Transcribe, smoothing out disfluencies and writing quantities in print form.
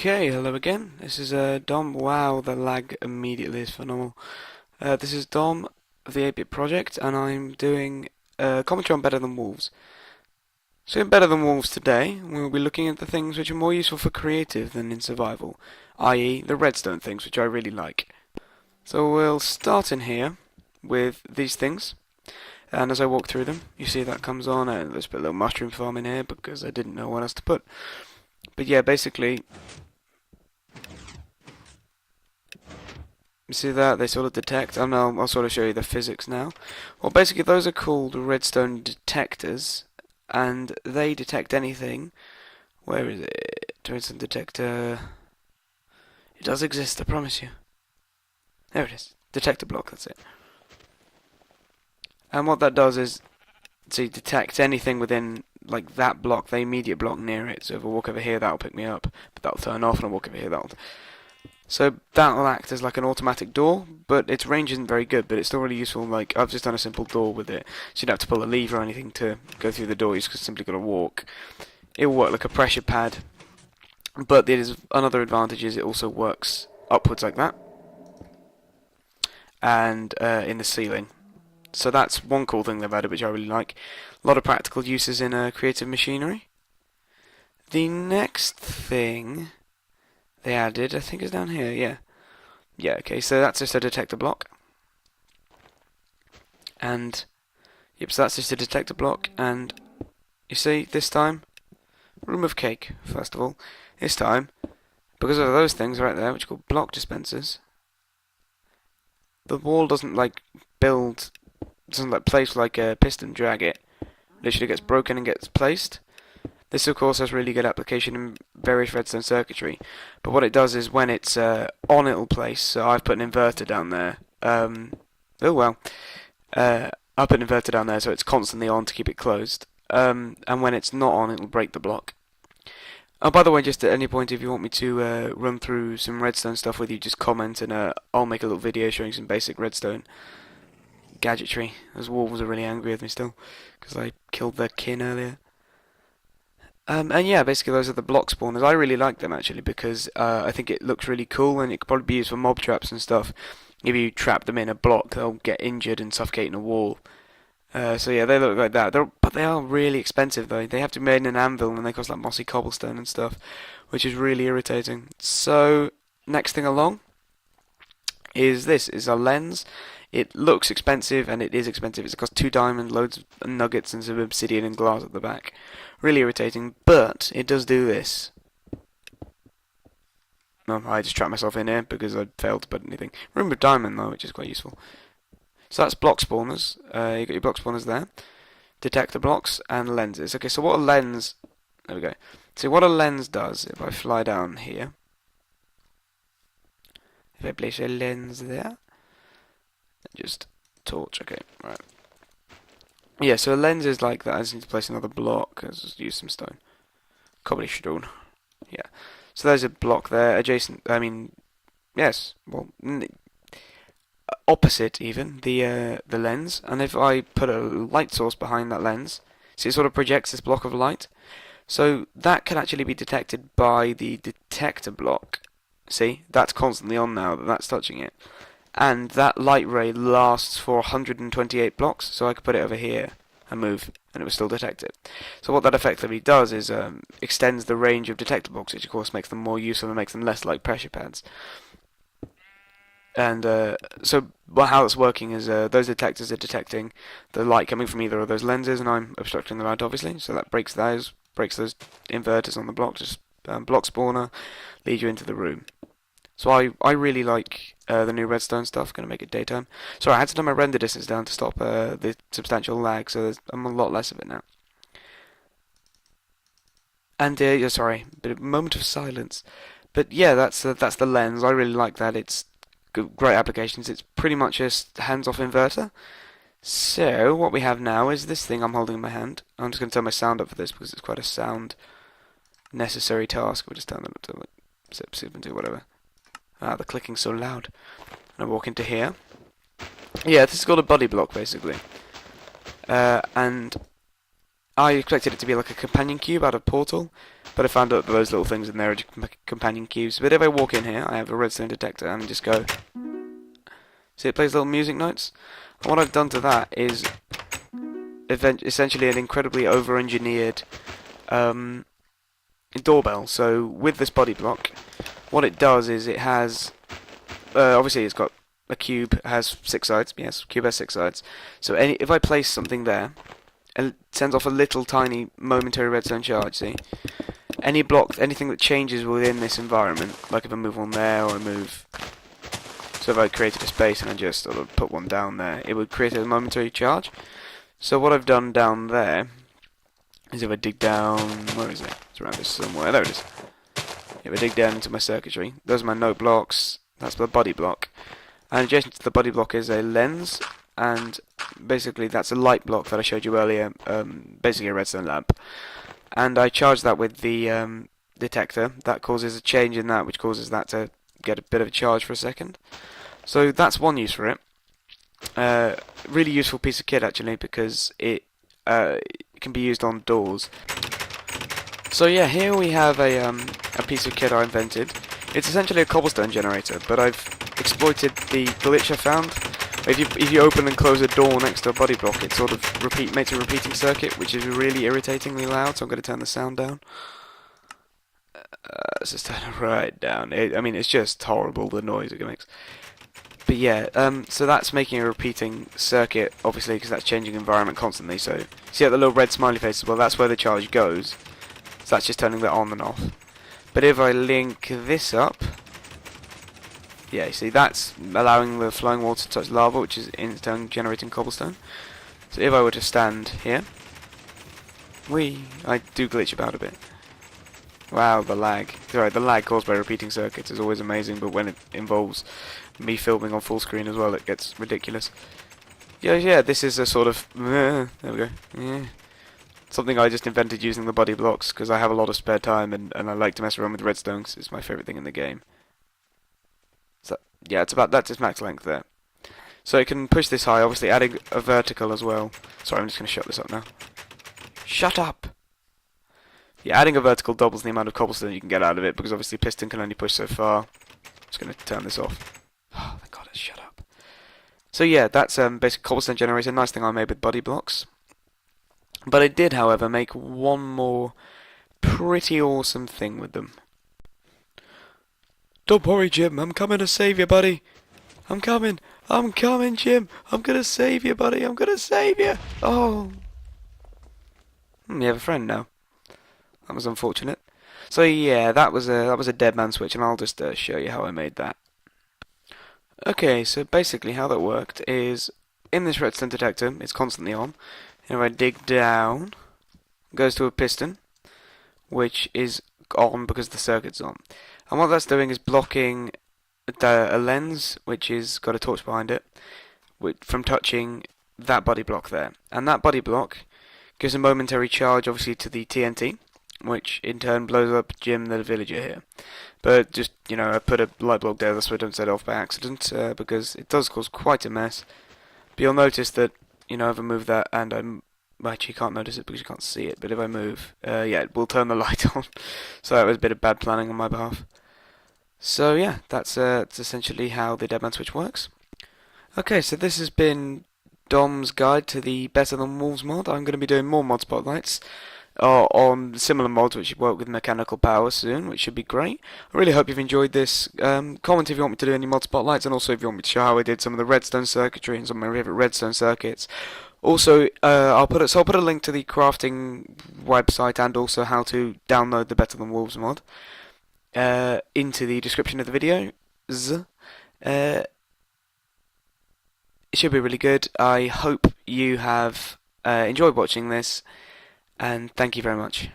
Okay, hello again. This is Dom. Wow, the lag immediately is phenomenal. This is Dom of the 8-Bit Project, and I'm doing commentary on Better Than Wolves. So in Better Than Wolves today, we'll be looking at the things which are more useful for creative than in survival, i.e. the redstone things, which I really like. So we'll start in here with these things, and as I walk through them, you see that comes on, and let's put a little mushroom farm in here because I didn't know what else to put. But yeah, basically, you see that? They sort of detect. I'll sort of show you the physics now. Well, basically, those are called redstone detectors, and they detect anything. Where is it? Redstone detector. It does exist, I promise you. There it is. Detector block, that's it. And what that does is, to detect anything within, like, that block, the immediate block near it. So if I walk over here, that'll pick me up. But that'll turn off, and I walk over here, that'll... So that'll act as like an automatic door, but its range isn't very good, but it's still really useful. Like, I've just done a simple door with it, so you don't have to pull a lever or anything to go through the door, you just simply got to walk. It will work like a pressure pad, but there's another advantage is it also works upwards like that, and in the ceiling. So that's one cool thing they've added, which I really like. A lot of practical uses in creative machinery. The next thing they added, I think, is down here, yeah. Yeah, okay, so that's just a detector block. And, yep, so that's just a detector block, and you see, this time, room of cake, first of all. This time, because of those things right there, which are called block dispensers, the wall doesn't, like, doesn't, like, place like a piston drag it. Literally gets broken and gets placed. This, of course, has really good application in various redstone circuitry. But what it does is when it's on, it'll place. So I've put an inverter down there. Oh well. I put an inverter down there so it's constantly on to keep it closed. And when it's not on, it'll break the block. Oh, by the way, just at any point, if you want me to run through some redstone stuff with you, just comment and I'll make a little video showing some basic redstone gadgetry. Those wolves are really angry with me still because I killed their kin earlier. And yeah, basically those are the block spawners. I really like them actually because I think it looks really cool and it could probably be used for mob traps and stuff. If you trap them in a block, they'll get injured and suffocate in a wall. So yeah, they look like that. But they are really expensive though. They have to be made in an anvil and they cost like mossy cobblestone and stuff, which is really irritating. So next thing along is this, is a lens. It looks expensive, and it is expensive. It's cost 2 diamonds, loads of nuggets, and some obsidian and glass at the back. Really irritating, but it does do this. No, I just trapped myself in here because I failed to put anything. Room of diamond, though, which is quite useful. So that's block spawners. You got your block spawners there. Detector blocks and lenses. Okay, so what a lens... There we go. So what a lens does, if I fly down here... If I place a lens there... Just torch, okay, right. Yeah, so a lens is like that. I just need to place another block. Let's just use some stone. Cobblestone. Yeah. So there's a block there, adjacent, yes, well, opposite even, the lens. And if I put a light source behind that lens, see it sort of projects this block of light. So that can actually be detected by the detector block. See, that's constantly on now, that's touching it. And that light ray lasts for 128 blocks, so I could put it over here and move, and it would still detect it. So what that effectively does is extends the range of detector blocks, which of course makes them more useful and makes them less like pressure pads. And how it's working is those detectors are detecting the light coming from either of those lenses, and I'm obstructing the light obviously, so that breaks those inverters on the block, just block spawner, lead you into the room. So I really like the new redstone stuff. Going to make it daytime. Sorry, I had to turn my render distance down to stop the substantial lag, so I'm a lot less of it now. And yeah, sorry, but a moment of silence. But yeah, that's the lens. I really like that. It's great applications. It's pretty much just hands-off inverter. So what we have now is this thing I'm holding in my hand. I'm just going to turn my sound up for this because it's quite a sound necessary task. We'll just turn that up to like 70, whatever. Ah, the clicking's so loud. And I walk into here. Yeah, this is called a body block, basically. And I expected it to be like a companion cube out of Portal, but I found out that those little things in there are just companion cubes. But if I walk in here, I have a redstone detector and just go. See, it plays little music notes. And what I've done to that is essentially an incredibly over-engineered doorbell. So with this body block, what it does is it has, obviously it's got a cube, has 6 sides. Yes, cube has 6 sides. So if I place something there, it sends off a little tiny momentary redstone charge. See, anything that changes within this environment, like if I move one there or I move. So if I created a space and I just sort of put one down there, it would create a momentary charge. So what I've done down there is if I dig down, where is it? It's around this somewhere. There it is. If I dig down into my circuitry, those are my note blocks. That's the body block. And adjacent to the body block is a lens, and basically that's a light block that I showed you earlier, basically a redstone lamp. And I charge that with the detector. That causes a change in that, which causes that to get a bit of a charge for a second. So that's one use for it. Really useful piece of kit actually, because it can be used on doors. So yeah, here we have a piece of kit I invented. It's essentially a cobblestone generator, but I've exploited the glitch I found. If you open and close a door next to a body block, it sort of makes a repeating circuit, which is really irritatingly loud. So I'm going to turn the sound down. Let's just turn it right down. I mean, it's just horrible, the noise it makes. But yeah, so that's making a repeating circuit, obviously, because that's changing environment constantly. So see the little red smiley face? Well, that's where the charge goes. So that's just turning that on and off. But if I link this up, yeah, you see, that's allowing the flowing water to touch lava, which is in turn generating cobblestone. So if I were to stand here, I do glitch about a bit. Wow, the lag. Sorry, the lag caused by repeating circuits is always amazing, but when it involves me filming on full screen as well, it gets ridiculous. Yeah, this is a sort of, there we go, something I just invented using the body blocks, because I have a lot of spare time, and I like to mess around with redstone, because it's my favourite thing in the game. So, yeah, that's its max length there. So it can push this high, obviously adding a vertical as well. Sorry, I'm just going to shut this up now. Shut up! Yeah, adding a vertical doubles the amount of cobblestone you can get out of it, because obviously piston can only push so far. Just going to turn this off. Oh, thank God, shut up. So yeah, that's basic cobblestone generator. Nice thing I made with body blocks. But I did, however, make one more pretty awesome thing with them. Don't worry, Jim. I'm coming to save you, buddy. I'm coming, Jim. I'm gonna save you, buddy. I'm gonna save you. Oh. You have a friend now. That was unfortunate. So yeah, that was a dead man switch, and I'll just show you how I made that. Okay, so basically how that worked is in this redstone detector, it's constantly on. And if I dig down, it goes to a piston, which is on because the circuit's on. And what that's doing is blocking a lens, which is got a torch behind it, from touching that body block there. And that body block gives a momentary charge, obviously, to the TNT, which in turn blows up Jim the villager here. But just, I put a light block there, that's why I don't set it off by accident, because it does cause quite a mess. But you'll notice that, if I move that, and actually you can't notice it because you can't see it, but if I move, yeah, it will turn the light on. So that was a bit of bad planning on my behalf. So yeah, that's essentially how the Deadman Switch works. Okay, so this has been Dom's guide to the Better Than Wolves mod. I'm going to be doing more mod spotlights on similar mods which work with mechanical power soon, which should be great. I really hope you've enjoyed this. Comment if you want me to do any mod spotlights, and also if you want me to show how I did some of the redstone circuitry and some of my favourite redstone circuits. Also, I'll put a link to the crafting website and also how to download the Better Than Wolves mod into the description of the video. It should be really good. I hope you have enjoyed watching this, and thank you very much.